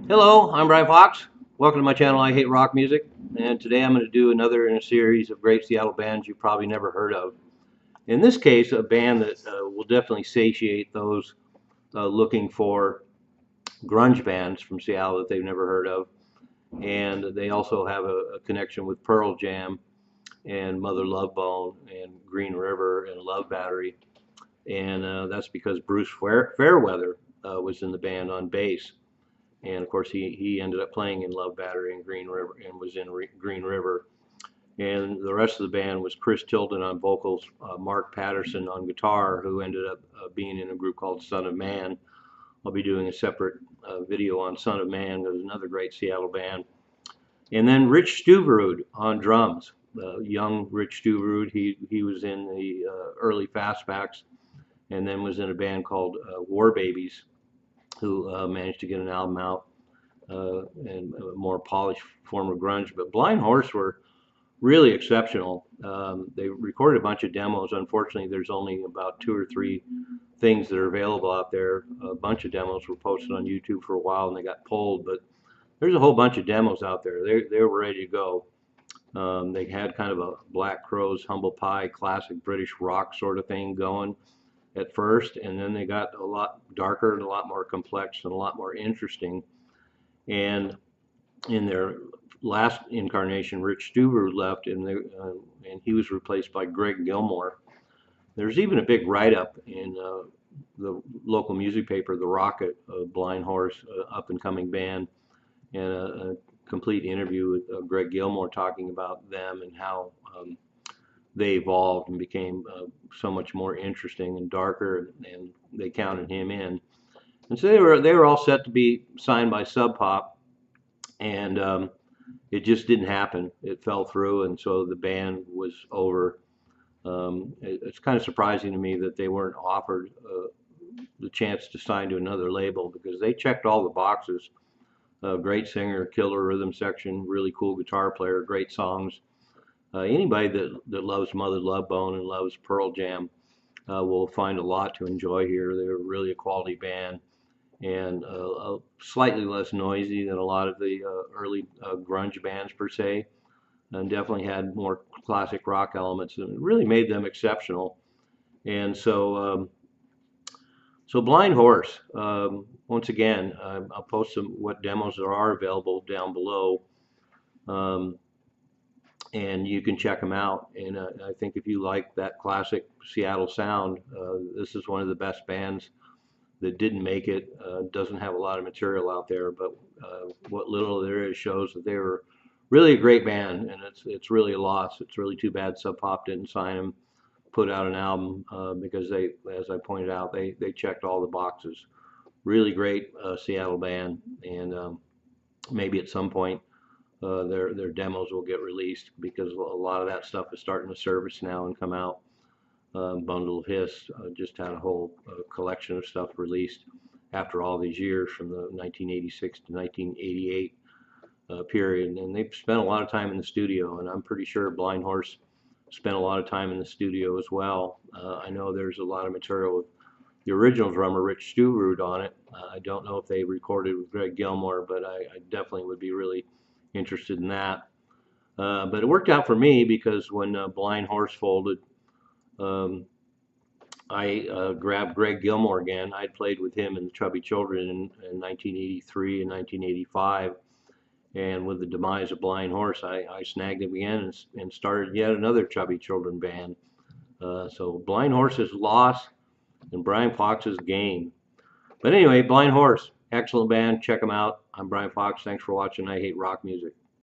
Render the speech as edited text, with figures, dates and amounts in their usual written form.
Hello, I'm Brian Fox. Welcome to my channel, I Hate Rock Music. And today I'm going to do another in a series of great Seattle bands you've probably never heard of. In this case, a band that will definitely satiate those looking for grunge bands from Seattle that they've never heard of. And they also have a connection with Pearl Jam and Mother Love Bone and Green River and Love Battery. And that's because Bruce Fairweather was in the band on bass. And of course, he ended up playing in Love Battery and Green River and was in Green River. And the rest of the band was Chris Tilden on vocals, Mark Patterson on guitar, who ended up being in a group called Son of Man. I'll be doing a separate video on Son of Man. There's another great Seattle band. And then Rich Stuverud on drums. Young Rich Stuverud, he was in the early Fastbacks and then was in a band called War Babies, who managed to get an album out and a more polished form of grunge. But Blind Horse were really exceptional. They recorded a bunch of demos. Unfortunately, there's only about 2 or 3 things that are available out there. A bunch of demos were posted on YouTube for a while and they got pulled, but there's a whole bunch of demos out there. They were ready to go. They had kind of a Black Crowes, Humble Pie, classic British rock sort of thing going at first, and then they got a lot darker and a lot more complex and a lot more interesting. And in their last incarnation, Rich Stuver left, and he was replaced by Greg Gilmore. There's even a big write-up in the local music paper, The Rocket, Blind Horse, up-and-coming band, and a complete interview with Greg Gilmore talking about them and how they evolved and became so much more interesting and darker, and they counted him in. And so they were all set to be signed by Sub Pop, and it just didn't happen. It fell through, and so the band was over. It's kind of surprising to me that they weren't offered the chance to sign to another label, because they checked all the boxes. Great singer, killer rhythm section, really cool guitar player, great songs. Anybody that loves Mother Love Bone and loves Pearl Jam will find a lot to enjoy here. They're really a quality band, and slightly less noisy than a lot of the early grunge bands per se, and definitely had more classic rock elements, and it really made them exceptional. And so Blind Horse, once again, I'll post what demos there are available down below. And you can check them out. And I think if you like that classic Seattle sound, this is one of the best bands that didn't make it. Doesn't have a lot of material out there, but what little there is shows that they were really a great band, and it's really a loss. It's really too bad Sub Pop didn't sign them, put out an album, because they, as I pointed out, they checked all the boxes. Really great Seattle band, and maybe at some point their demos will get released, because a lot of that stuff is starting to surface now and come out. Bundle of Hiss just had a whole collection of stuff released after all these years, from the 1986 to 1988 period, and they've spent a lot of time in the studio, and I'm pretty sure Blind Horse spent a lot of time in the studio as well. I know there's a lot of material with the original drummer Rich Stuverud on it. I don't know if they recorded with Greg Gilmore, but I definitely would be really interested in that. But it worked out for me, because when Blind Horse folded, I grabbed Greg Gilmore again. I'd played with him in the Chubby Children in 1983 and 1985. And with the demise of Blind Horse, I snagged him again and started yet another Chubby Children band. So Blind Horse's loss and Brian Fox's gain. But anyway, Blind Horse, excellent band. Check them out. I'm Brian Fox. Thanks for watching I Hate Rock Music.